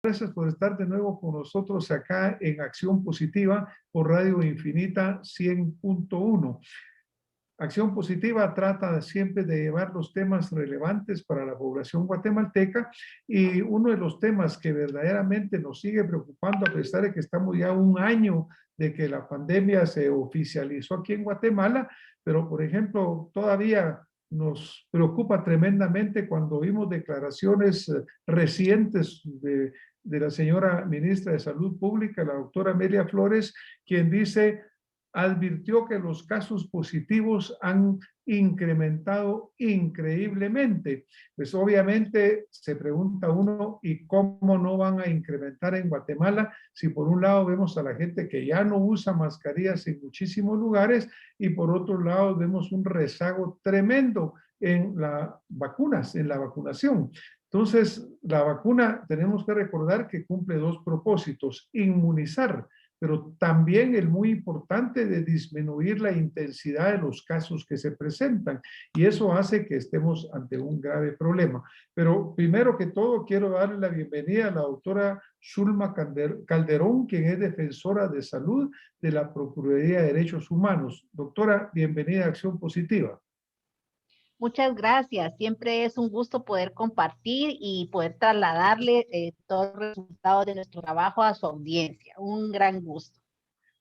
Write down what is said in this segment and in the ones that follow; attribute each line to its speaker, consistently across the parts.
Speaker 1: Gracias por estar de nuevo con nosotros acá en Acción Positiva por Radio Infinita 100.1. Acción Positiva trata siempre de llevar los temas relevantes para la población guatemalteca, y uno de los temas que verdaderamente nos sigue preocupando, a pesar de que estamos ya un año de que la pandemia se oficializó aquí en Guatemala, pero por ejemplo todavía nos preocupa tremendamente cuando vimos declaraciones recientes de la señora ministra de Salud Pública, la doctora Amelia Flores, quien advirtió que los casos positivos han incrementado increíblemente. Pues obviamente se pregunta uno, ¿y cómo no van a incrementar en Guatemala si por un lado vemos a la gente que ya no usa mascarillas en muchísimos lugares y por otro lado vemos un rezago tremendo en las vacunas, en la vacunación? Entonces, la vacuna tenemos que recordar que cumple dos propósitos: inmunizar, pero también el muy importante de disminuir la intensidad de los casos que se presentan, y eso hace que estemos ante un grave problema. Pero primero que todo quiero darle la bienvenida a la doctora Zulma Calderón, quien es defensora de salud de la Procuraduría de Derechos Humanos. Doctora, bienvenida a Acción Positiva.
Speaker 2: Muchas gracias. Siempre es un gusto poder compartir y poder trasladarle todos los resultados de nuestro trabajo a su audiencia. Un gran gusto.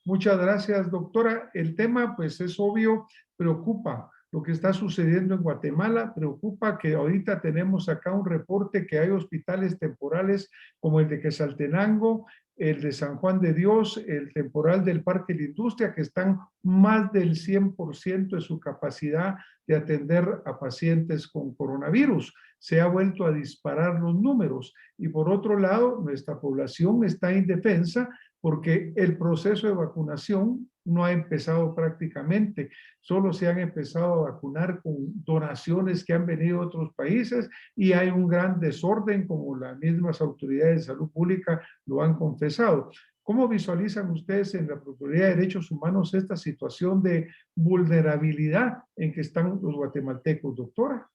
Speaker 1: Muchas gracias, doctora. El tema, pues es obvio, preocupa lo que está sucediendo en Guatemala. Preocupa que ahorita tenemos acá un reporte que hay hospitales temporales como el de Quetzaltenango, el de San Juan de Dios, el temporal del Parque de la Industria, que están más del 100% de su capacidad de atender a pacientes con coronavirus. Se ha vuelto a disparar los números, y por otro lado, nuestra población está indefensa porque el proceso de vacunación no ha empezado prácticamente. Solo se han empezado a vacunar con donaciones que han venido de otros países, y hay un gran desorden, como las mismas autoridades de salud pública lo han confesado. ¿Cómo visualizan ustedes en la Procuraduría de Derechos Humanos esta situación de vulnerabilidad en que están los guatemaltecos, doctora?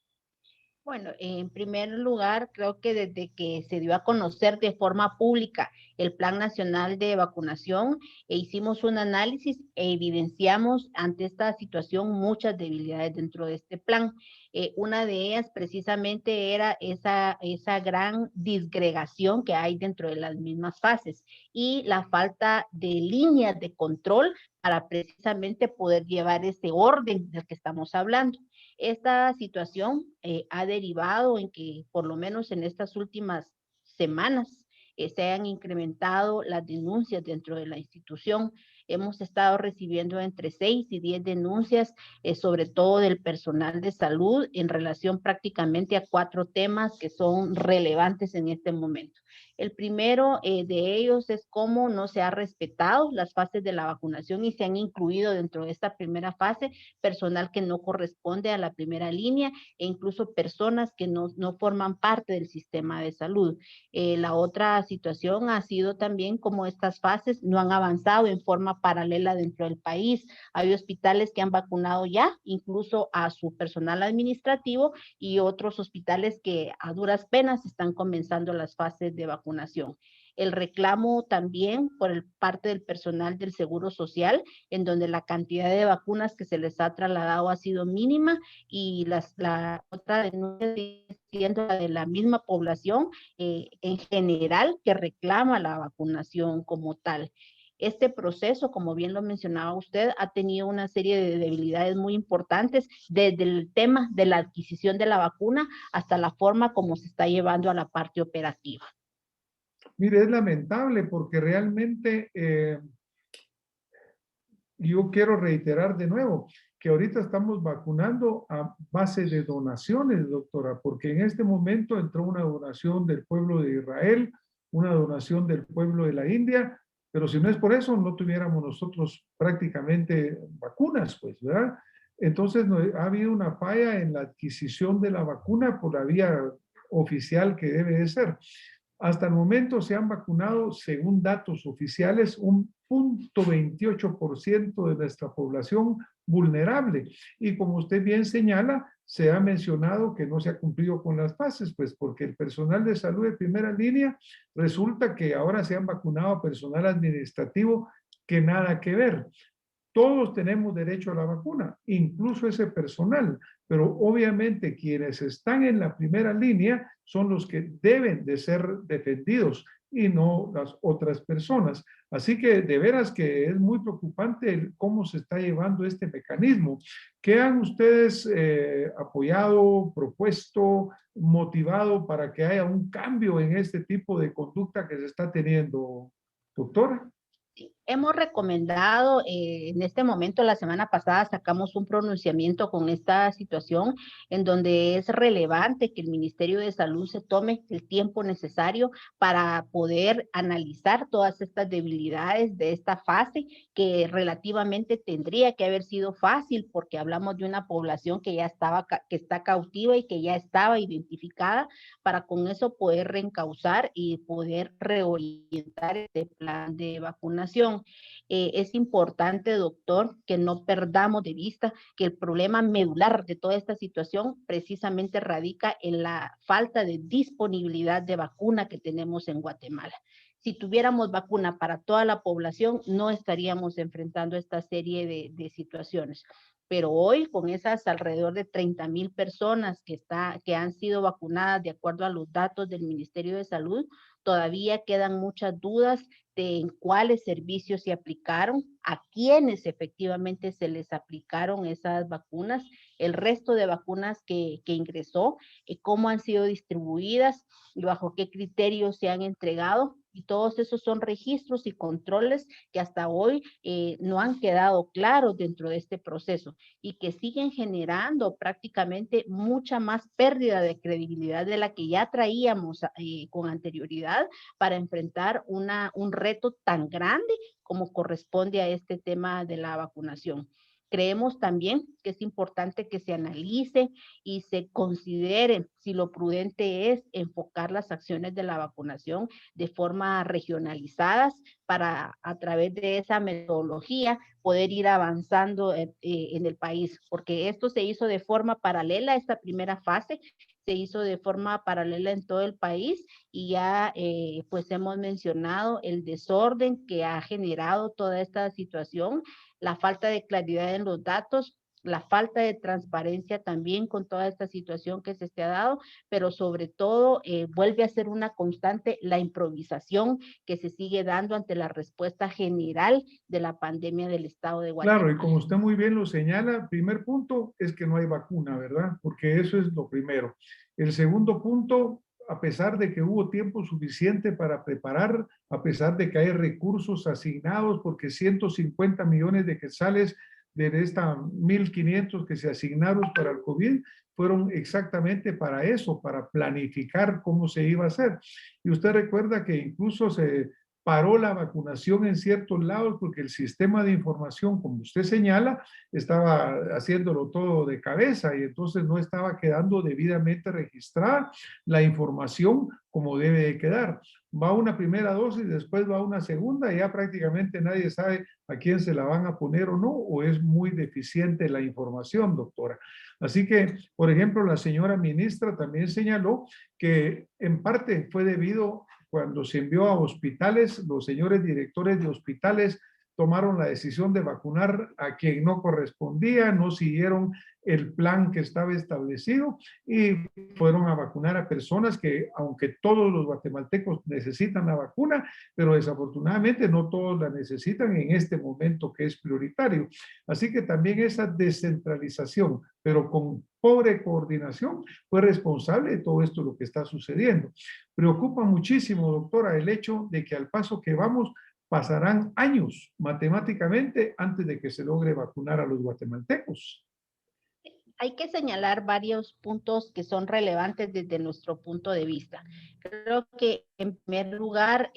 Speaker 2: Bueno, en primer lugar, creo que desde que se dio a conocer de forma pública el Plan Nacional de Vacunación, hicimos un análisis e evidenciamos ante esta situación muchas debilidades dentro de este plan. Una de ellas precisamente era esa gran disgregación que hay dentro de las mismas fases y la falta de líneas de control para precisamente poder llevar ese orden del que estamos hablando. Esta situación ha derivado en que, por lo menos en estas últimas semanas, se han incrementado las denuncias dentro de la institución. Hemos estado recibiendo entre 6 y 10 denuncias, sobre todo del personal de salud, en relación prácticamente a 4 temas que son relevantes en este momento. El primero de ellos es cómo no se ha respetado las fases de la vacunación y se han incluido dentro de esta primera fase personal que no corresponde a la primera línea e incluso personas que no forman parte del sistema de salud. La otra situación ha sido también cómo estas fases no han avanzado en forma paralela dentro del país. Hay hospitales que han vacunado ya, incluso a su personal administrativo, y otros hospitales que a duras penas están comenzando las fases de vacunación. El reclamo también por parte del personal del Seguro Social, en donde la cantidad de vacunas que se les ha trasladado ha sido mínima, y la otra denuncia siendo la de la misma población en general que reclama la vacunación como tal. Este proceso, como bien lo mencionaba usted, ha tenido una serie de debilidades muy importantes, desde el tema de la adquisición de la vacuna hasta la forma como se está llevando a la parte operativa.
Speaker 1: Mire, es lamentable porque realmente yo quiero reiterar de nuevo que ahorita estamos vacunando a base de donaciones, doctora, porque en este momento entró una donación del pueblo de Israel, una donación del pueblo de la India, pero si no es por eso, no tuviéramos nosotros prácticamente vacunas, pues, ¿verdad? Entonces, ha habido una falla en la adquisición de la vacuna por la vía oficial que debe de ser. Hasta el momento se han vacunado, según datos oficiales, un 0.28% de nuestra población vulnerable. Y como usted bien señala, se ha mencionado que no se ha cumplido con las fases, pues porque el personal de salud de primera línea resulta que ahora se han vacunado a personal administrativo que nada que ver. Todos tenemos derecho a la vacuna, incluso ese personal, pero obviamente quienes están en la primera línea son los que deben de ser defendidos y no las otras personas. Así que de veras que es muy preocupante cómo se está llevando este mecanismo. ¿Qué han ustedes apoyado, propuesto, motivado para que haya un cambio en este tipo de conducta que se está teniendo, doctora?
Speaker 2: Hemos recomendado, en este momento, la semana pasada sacamos un pronunciamiento con esta situación en donde es relevante que el Ministerio de Salud se tome el tiempo necesario para poder analizar todas estas debilidades de esta fase, que relativamente tendría que haber sido fácil porque hablamos de una población que ya estaba, que está cautiva y que ya estaba identificada, para con eso poder reencauzar y poder reorientar este plan de vacunación. Es importante, doctor, que no perdamos de vista que el problema medular de toda esta situación precisamente radica en la falta de disponibilidad de vacuna que tenemos en Guatemala. Si tuviéramos vacuna para toda la población, no estaríamos enfrentando esta serie de situaciones. Pero hoy, con esas alrededor de 30,000 personas que han sido vacunadas de acuerdo a los datos del Ministerio de Salud, todavía quedan muchas dudas de en cuáles servicios se aplicaron, a quiénes efectivamente se les aplicaron esas vacunas, el resto de vacunas que ingresó, cómo han sido distribuidas y bajo qué criterios se han entregado. Y todos esos son registros y controles que hasta hoy no han quedado claros dentro de este proceso y que siguen generando prácticamente mucha más pérdida de credibilidad de la que ya traíamos con anterioridad para enfrentar un reto tan grande como corresponde a este tema de la vacunación. Creemos también que es importante que se analice y se considere si lo prudente es enfocar las acciones de la vacunación de forma regionalizadas para a través de esa metodología poder ir avanzando en el país, porque esto se hizo de forma paralela a esta primera fase, se hizo de forma paralela en todo el país y ya pues hemos mencionado el desorden que ha generado toda esta situación, la falta de claridad en los datos, la falta de transparencia también con toda esta situación que se ha dado, pero sobre todo vuelve a ser una constante la improvisación que se sigue dando ante la respuesta general de la pandemia del estado de
Speaker 1: Claro, y
Speaker 2: Guatemala.
Speaker 1: como usted muy bien lo señala, primer punto es que no hay vacuna, ¿verdad? Porque eso es lo primero. El segundo punto, a pesar de que hubo tiempo suficiente para preparar, a pesar de que hay recursos asignados, porque 150 millones de quetzales de esta 1.500 que se asignaron para el COVID fueron exactamente para eso, para planificar cómo se iba a hacer. Y usted recuerda que incluso se paró la vacunación en ciertos lados porque el sistema de información, como usted señala, estaba haciéndolo todo de cabeza y entonces no estaba quedando debidamente registrada la información como debe de quedar. Va una primera dosis, después va una segunda y ya prácticamente nadie sabe a quién se la van a poner o no, o es muy deficiente la información, doctora. Así que, por ejemplo, la señora ministra también señaló que en parte fue debido cuando se envió a hospitales, los señores directores de hospitales tomaron la decisión de vacunar a quien no correspondía, no siguieron el plan que estaba establecido y fueron a vacunar a personas que, aunque todos los guatemaltecos necesitan la vacuna, pero desafortunadamente no todos la necesitan en este momento que es prioritario. Así que también esa descentralización, pero con pobre coordinación, fue responsable de todo esto lo que está sucediendo. Preocupa muchísimo, doctora, el hecho de que al paso que vamos pasarán años matemáticamente antes de que se logre vacunar a los guatemaltecos.
Speaker 2: Hay que señalar varios puntos que son relevantes desde nuestro punto de vista. Creo que en primer lugar,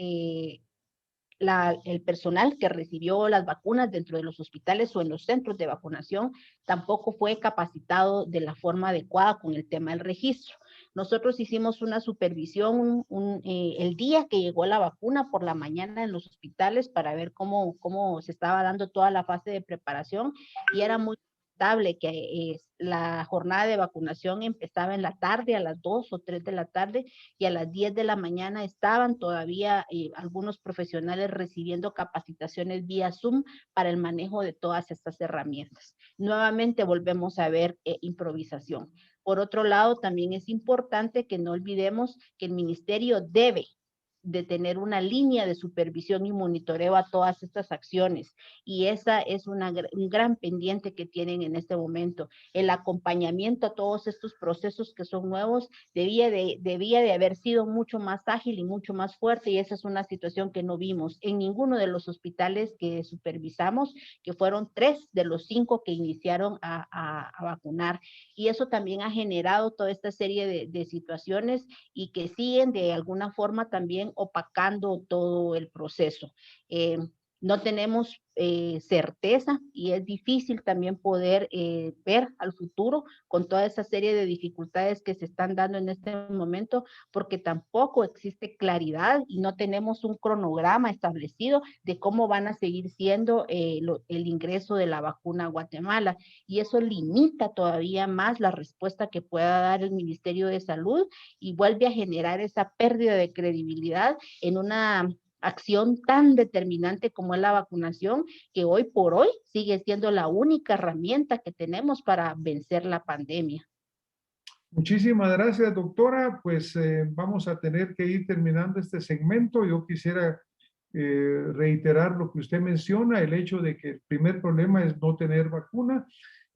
Speaker 2: el personal que recibió las vacunas dentro de los hospitales o en los centros de vacunación tampoco fue capacitado de la forma adecuada con el tema del registro. Nosotros hicimos una supervisión el día que llegó la vacuna por la mañana en los hospitales para ver cómo se estaba dando toda la fase de preparación, y era muy lamentable que la jornada de vacunación empezaba en la tarde, a las 2 o 3 de la tarde, y a las 10 de la mañana estaban todavía algunos profesionales recibiendo capacitaciones vía Zoom para el manejo de todas estas herramientas. Nuevamente volvemos a ver improvisación. Por otro lado, también es importante que no olvidemos que el ministerio debe de tener una línea de supervisión y monitoreo a todas estas acciones, y esa es un gran pendiente que tienen en este momento. El acompañamiento a todos estos procesos que son nuevos debía de haber sido mucho más ágil y mucho más fuerte, y esa es una situación que no vimos en ninguno de los hospitales que supervisamos, que fueron 3 de los 5 que iniciaron a vacunar, y eso también ha generado toda esta serie de situaciones y que siguen de alguna forma también opacando todo el proceso. No tenemos certeza, y es difícil también poder ver al futuro con toda esa serie de dificultades que se están dando en este momento, porque tampoco existe claridad y no tenemos un cronograma establecido de cómo van a seguir siendo el ingreso de la vacuna a Guatemala, y eso limita todavía más la respuesta que pueda dar el Ministerio de Salud y vuelve a generar esa pérdida de credibilidad en una acción tan determinante como es la vacunación, que hoy por hoy sigue siendo la única herramienta que tenemos para vencer la pandemia.
Speaker 1: Muchísimas gracias, doctora. Pues vamos a tener que ir terminando este segmento. Yo quisiera reiterar lo que usted menciona, el hecho de que el primer problema es no tener vacuna.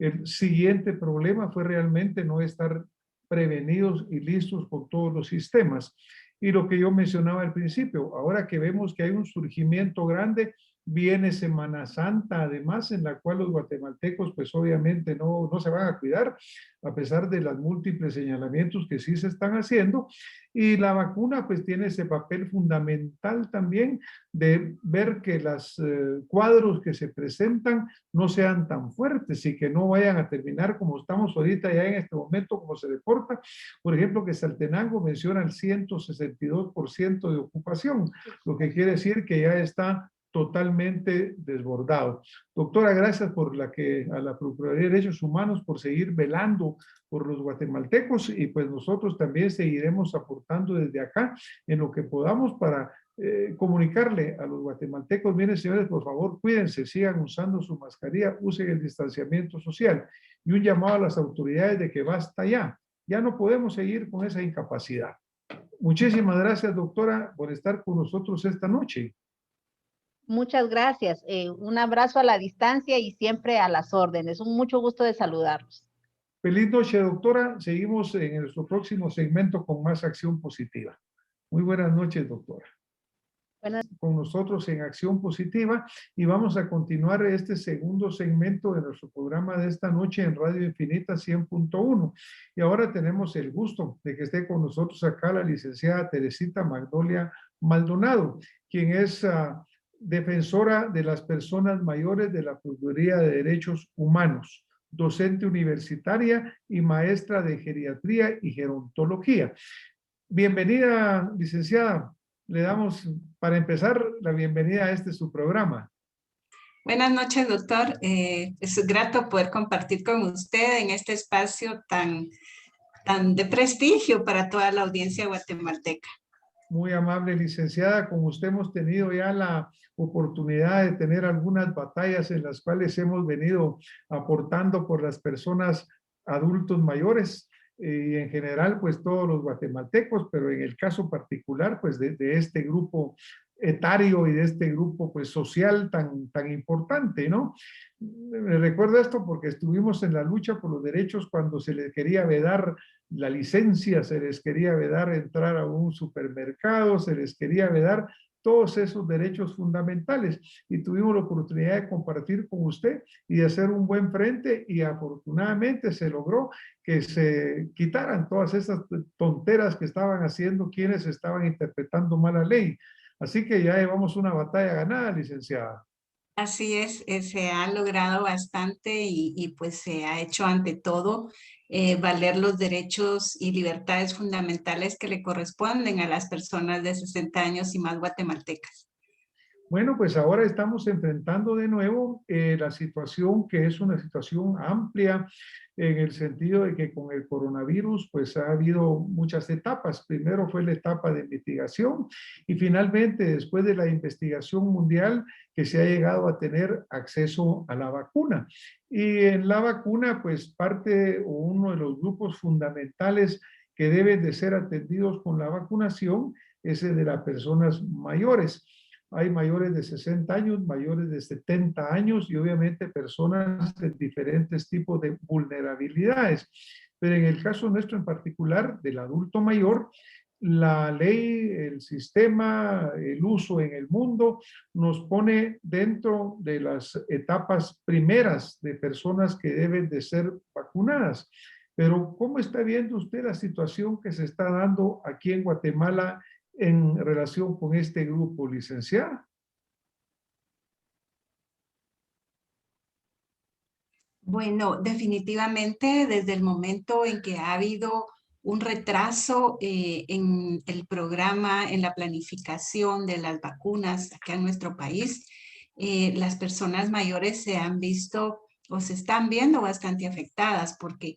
Speaker 1: El siguiente problema fue realmente no estar prevenidos y listos con todos los sistemas. Y lo que yo mencionaba al principio, ahora que vemos que hay un surgimiento grande, viene Semana Santa, además, en la cual los guatemaltecos, pues obviamente no se van a cuidar, a pesar de los múltiples señalamientos que sí se están haciendo. Y la vacuna, pues tiene ese papel fundamental también de ver que los cuadros que se presentan no sean tan fuertes y que no vayan a terminar como estamos ahorita ya en este momento, como se reporta. Por ejemplo, que Saltenango menciona el 162% de ocupación, lo que quiere decir que ya está totalmente desbordado. Doctora, gracias por a la Procuraduría de Derechos Humanos por seguir velando por los guatemaltecos, y pues nosotros también seguiremos aportando desde acá en lo que podamos para comunicarle a los guatemaltecos. Miren, señores, por favor, cuídense, sigan usando su mascarilla, usen el distanciamiento social, y un llamado a las autoridades de que basta ya. Ya no podemos seguir con esa incapacidad. Muchísimas gracias, doctora, por estar con nosotros esta noche.
Speaker 2: Muchas gracias. Un abrazo a la distancia y siempre a las órdenes. Un mucho gusto de saludarlos.
Speaker 1: Feliz noche, doctora. Seguimos en nuestro próximo segmento con más acción positiva. Muy buenas noches, doctora. Con nosotros en Acción Positiva, y vamos a continuar este segundo segmento de nuestro programa de esta noche en Radio Infinita 100.1. Y ahora tenemos el gusto de que esté con nosotros acá la licenciada Teresita Magnolia Maldonado, quien es defensora de las personas mayores de la Procuraduría de Derechos Humanos, docente universitaria y maestra de geriatría y gerontología. Bienvenida, licenciada. Le damos, para empezar, la bienvenida a su programa.
Speaker 3: Buenas noches, doctor. Es grato poder compartir con usted en este espacio tan de prestigio para toda la audiencia guatemalteca.
Speaker 1: Muy amable, licenciada. Con usted hemos tenido ya la oportunidad de tener algunas batallas en las cuales hemos venido aportando por las personas adultos mayores, y en general pues todos los guatemaltecos, pero en el caso particular pues de este grupo etario y de este grupo pues social tan importante, ¿no? Me recuerdo esto porque estuvimos en la lucha por los derechos cuando se les quería vedar la licencia, se les quería vedar entrar a un supermercado, se les quería vedar todos esos derechos fundamentales, y tuvimos la oportunidad de compartir con usted y de hacer un buen frente, y afortunadamente se logró que se quitaran todas esas tonteras que estaban haciendo quienes estaban interpretando mal la ley. Así que ya llevamos una batalla ganada, licenciada.
Speaker 3: Así es, se ha logrado bastante y pues se ha hecho ante todo valer los derechos y libertades fundamentales que le corresponden a las personas de 60 años y más guatemaltecas.
Speaker 1: Bueno, pues ahora estamos enfrentando de nuevo la situación que es una situación amplia en el sentido de que con el coronavirus pues ha habido muchas etapas. Primero fue la etapa de investigación y finalmente después de la investigación mundial que se ha llegado a tener acceso a la vacuna. Y en la vacuna pues parte o uno de los grupos fundamentales que deben de ser atendidos con la vacunación es el de las personas mayores. Hay mayores de 60 años, mayores de 70 años y obviamente personas de diferentes tipos de vulnerabilidades. Pero en el caso nuestro en particular, del adulto mayor, la ley, el sistema, el uso en el mundo nos pone dentro de las etapas primeras de personas que deben de ser vacunadas. Pero ¿cómo está viendo usted la situación que se está dando aquí en Guatemala en relación con este grupo, licenciada?
Speaker 3: Bueno, definitivamente desde el momento en que ha habido un retraso en el programa, en la planificación de las vacunas acá en nuestro país, las personas mayores se han visto o se están viendo bastante afectadas porque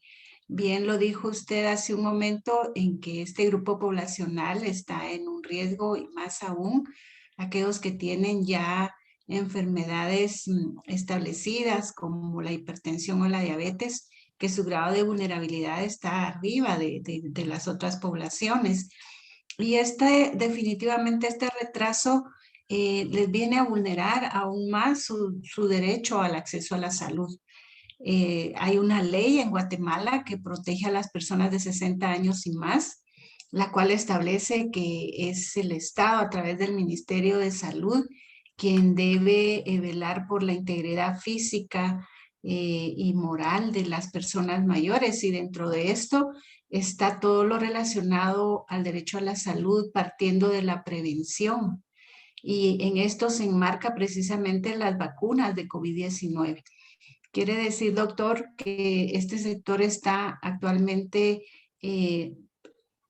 Speaker 3: bien lo dijo usted hace un momento en que este grupo poblacional está en un riesgo y más aún aquellos que tienen ya enfermedades establecidas como la hipertensión o la diabetes, que su grado de vulnerabilidad está arriba de las otras poblaciones. Y definitivamente este retraso les viene a vulnerar aún más su derecho al acceso a la salud. Hay una ley en Guatemala que protege a las personas de 60 años y más, la cual establece que es el Estado a través del Ministerio de Salud quien debe velar por la integridad física y moral de las personas mayores. Y dentro de esto está todo lo relacionado al derecho a la salud partiendo de la prevención. Y en esto se enmarca precisamente las vacunas de COVID-19. Quiere decir, doctor, que este sector está actualmente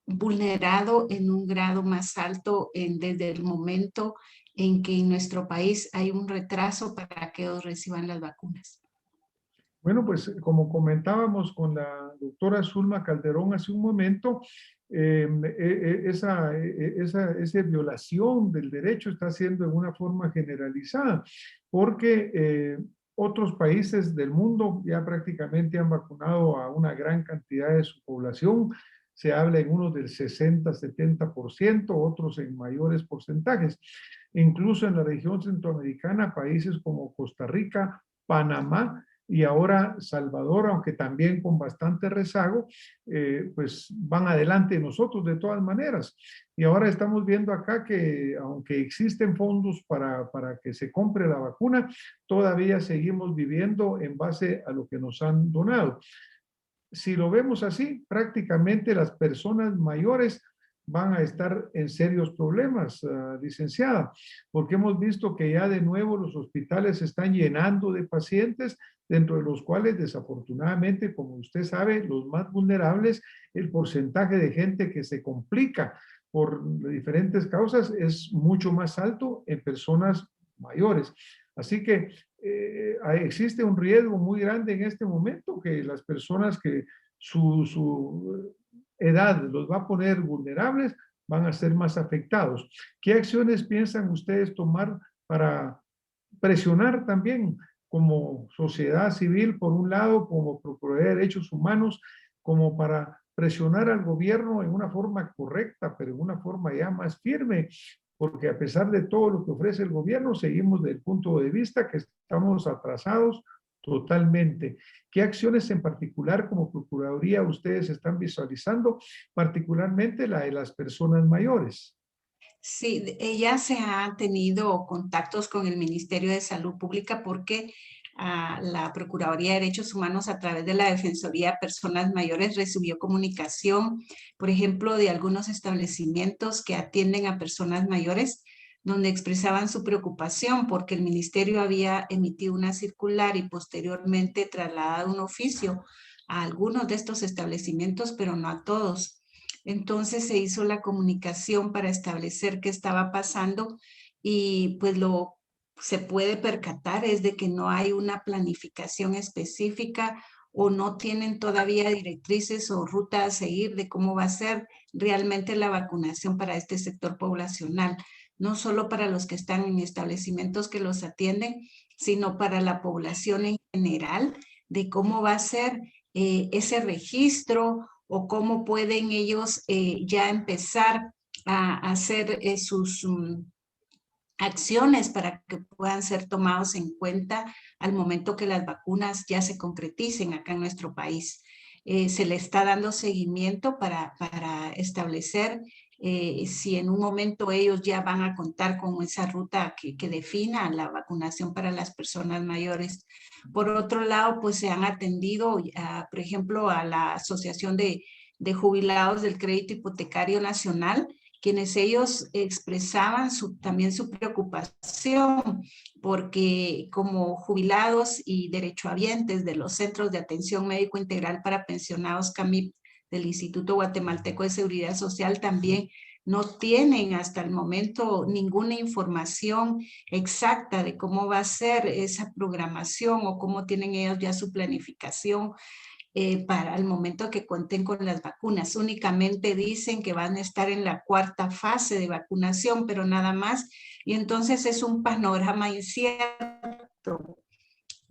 Speaker 3: vulnerado en un grado más alto desde el momento en que en nuestro país hay un retraso para que ellos reciban las vacunas.
Speaker 1: Bueno, pues como comentábamos con la doctora Zulma Calderón hace un momento, esa violación del derecho está siendo de una forma generalizada, porque otros países del mundo ya prácticamente han vacunado a una gran cantidad de su población. Se habla en unos del 60-70%, otros en mayores porcentajes. Incluso en la región centroamericana, países como Costa Rica, Panamá, y ahora Salvador, aunque también con bastante rezago, pues van adelante nosotros de todas maneras. Y ahora estamos viendo acá que aunque existen fondos para que se compre la vacuna, todavía seguimos viviendo en base a lo que nos han donado. Si lo vemos así, prácticamente las personas mayores van a estar en serios problemas, licenciada, porque hemos visto que ya de nuevo los hospitales se están llenando de pacientes, dentro de los cuales desafortunadamente, como usted sabe, los más vulnerables, el porcentaje de gente que se complica por diferentes causas es mucho más alto en personas mayores. Así que existe un riesgo muy grande en este momento que las personas que su edad los va a poner vulnerables van a ser más afectados. ¿Qué acciones piensan ustedes tomar para presionar también como sociedad civil, por un lado, como Procuraduría de Derechos Humanos, como para presionar al gobierno en una forma correcta, pero en una forma ya más firme, porque a pesar de todo lo que ofrece el gobierno, seguimos desde el punto de vista que estamos atrasados totalmente? ¿Qué acciones en particular como Procuraduría ustedes están visualizando, particularmente la de las personas mayores?
Speaker 3: Sí, ella se ha tenido contactos con el Ministerio de Salud Pública porque la Procuraduría de Derechos Humanos a través de la Defensoría de Personas Mayores recibió comunicación, por ejemplo, de algunos establecimientos que atienden a personas mayores donde expresaban su preocupación porque el ministerio había emitido una circular y posteriormente trasladado un oficio a algunos de estos establecimientos, pero no a todos. Entonces se hizo la comunicación para establecer qué estaba pasando y pues lo se puede percatar es de que no hay una planificación específica o no tienen todavía directrices o ruta a seguir de cómo va a ser realmente la vacunación para este sector poblacional, no solo para los que están en establecimientos que los atienden, sino para la población en general, de cómo va a ser ese registro o cómo pueden ellos ya empezar a hacer sus acciones para que puedan ser tomados en cuenta al momento que las vacunas ya se concreticen acá en nuestro país. Se le está dando seguimiento para establecer si en un momento ellos ya van a contar con esa ruta que defina la vacunación para las personas mayores. Por otro lado, pues se han atendido, por ejemplo, a la Asociación de Jubilados del Crédito Hipotecario Nacional, quienes ellos expresaban también su preocupación porque como jubilados y derechohabientes de los Centros de Atención Médico Integral para Pensionados CAMIP del Instituto Guatemalteco de Seguridad Social también no tienen hasta el momento ninguna información exacta de cómo va a ser esa programación o cómo tienen ellos ya su planificación para el momento que cuenten con las vacunas. Únicamente dicen que van a estar en la 4ª fase de vacunación, pero nada más. Y entonces es un panorama incierto.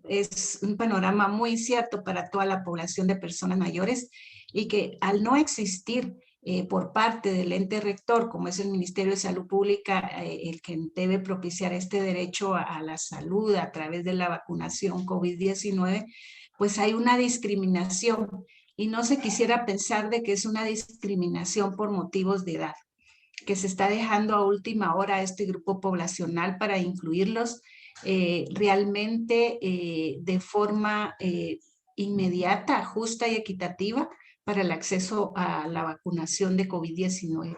Speaker 3: Es un panorama muy incierto para toda la población de personas mayores y que al no existir por parte del ente rector, como es el Ministerio de Salud Pública, el que debe propiciar este derecho a la salud a través de la vacunación COVID-19, pues hay una discriminación y no se quisiera pensar de que es una discriminación por motivos de edad, que se está dejando a última hora a este grupo poblacional para incluirlos realmente de forma inmediata, justa y equitativa para el acceso a la vacunación de COVID-19.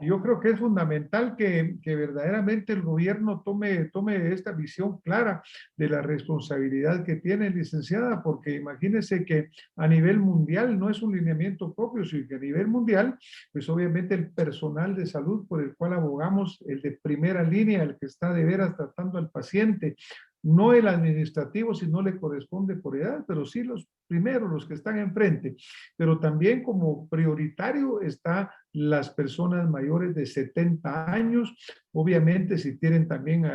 Speaker 1: Yo creo que es fundamental que verdaderamente el gobierno tome esta visión clara de la responsabilidad que tiene, licenciada, porque imagínense que a nivel mundial no es un lineamiento propio, sino que a nivel mundial, pues obviamente el personal de salud por el cual abogamos, el de primera línea, el que está de veras tratando al paciente, no el administrativo si no le corresponde por edad, pero sí los primeros, los que están enfrente. Pero también como prioritario está las personas mayores de 70 años, obviamente si tienen también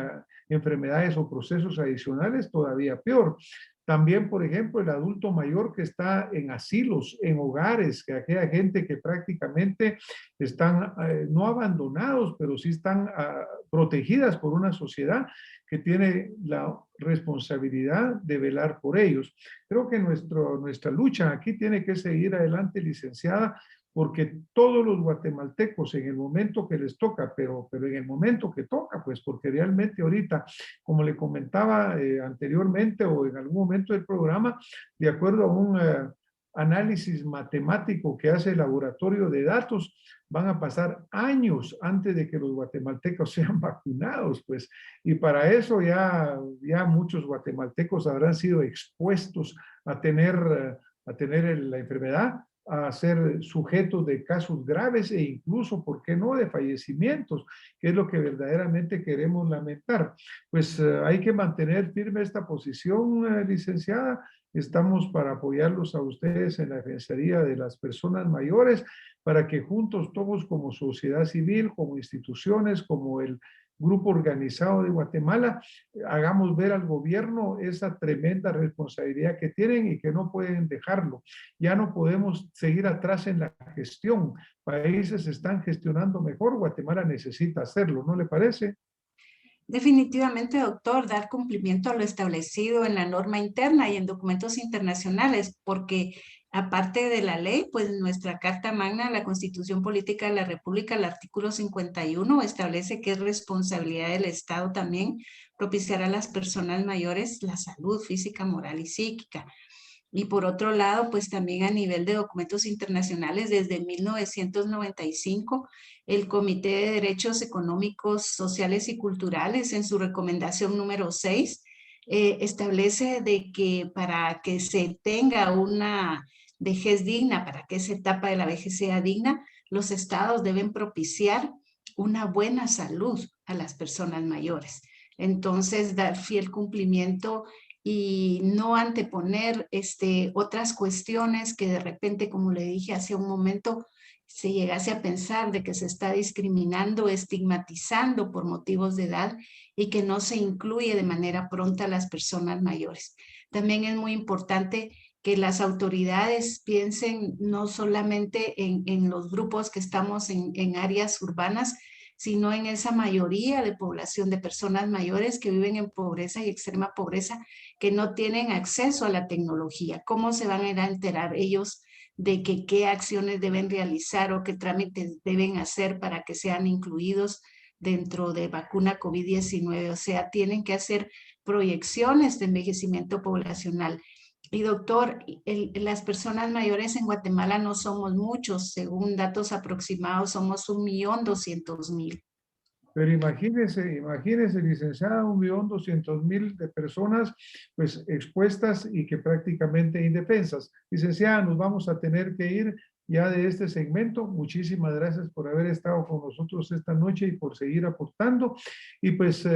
Speaker 1: enfermedades o procesos adicionales, todavía peor. También, por ejemplo, el adulto mayor que está en asilos, en hogares, que aquella gente que prácticamente están no abandonados, pero sí están protegidas por una sociedad que tiene la responsabilidad de velar por ellos. Creo que nuestra lucha aquí tiene que seguir adelante, licenciada, porque todos los guatemaltecos en el momento que les toca, pero en el momento que toca, pues porque realmente ahorita, como le comentaba anteriormente o en algún momento del programa, de acuerdo a un análisis matemático que hace el laboratorio de datos, van a pasar años antes de que los guatemaltecos sean vacunados, pues, y para eso ya muchos guatemaltecos habrán sido expuestos a tener la enfermedad, a ser sujetos de casos graves e incluso, ¿por qué no?, de fallecimientos, que es lo que verdaderamente queremos lamentar. Pues hay que mantener firme esta posición, licenciada. Estamos para apoyarlos a ustedes en la defensoría de las personas mayores, para que juntos todos como sociedad civil, como instituciones, como el grupo organizado de Guatemala, hagamos ver al gobierno esa tremenda responsabilidad que tienen y que no pueden dejarlo. Ya no podemos seguir atrás en la gestión. Países están gestionando mejor, Guatemala necesita hacerlo, ¿no le parece?
Speaker 3: Definitivamente, doctor, dar cumplimiento a lo establecido en la norma interna y en documentos internacionales, porque aparte de la ley, pues nuestra Carta Magna, la Constitución Política de la República, el artículo 51, establece que es responsabilidad del Estado también propiciar a las personas mayores la salud física, moral y psíquica. Y por otro lado, pues también a nivel de documentos internacionales, desde 1995, el Comité de Derechos Económicos, Sociales y Culturales, en su recomendación número 6, establece de que para que se tenga una vejez digna, para que esa etapa de la vejez sea digna, los estados deben propiciar una buena salud a las personas mayores. Entonces, dar fiel cumplimiento y no anteponer otras cuestiones que de repente, como le dije hace un momento, se llegase a pensar de que se está discriminando, estigmatizando por motivos de edad y que no se incluye de manera pronta a las personas mayores. También es muy importante que las autoridades piensen no solamente en los grupos que estamos en áreas urbanas, sino en esa mayoría de población de personas mayores que viven en pobreza y extrema pobreza, que no tienen acceso a la tecnología. ¿Cómo se van a ir a enterar ellos de que qué acciones deben realizar o qué trámites deben hacer para que sean incluidos dentro de vacuna COVID-19? O sea, tienen que hacer proyecciones de envejecimiento poblacional. Y doctor, las personas mayores en Guatemala no somos muchos, según datos aproximados somos 1.200.000.
Speaker 1: Pero imagínese, licenciada, 1.200.000 de personas pues expuestas y que prácticamente indefensas. Licenciada, nos vamos a tener que ir ya de este segmento. Muchísimas gracias por haber estado con nosotros esta noche y por seguir aportando. Y pues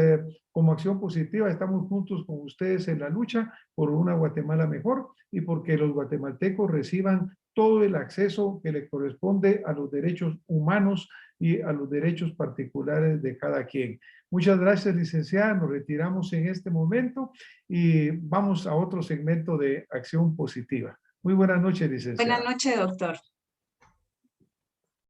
Speaker 1: como Acción Positiva estamos juntos con ustedes en la lucha por una Guatemala mejor y porque los guatemaltecos reciban todo el acceso que le corresponde a los derechos humanos y a los derechos particulares de cada quien. Muchas gracias, licenciada. Nos retiramos en este momento y vamos a otro segmento de Acción Positiva. Muy buenas noches, licenciada.
Speaker 3: Buenas noches, doctor.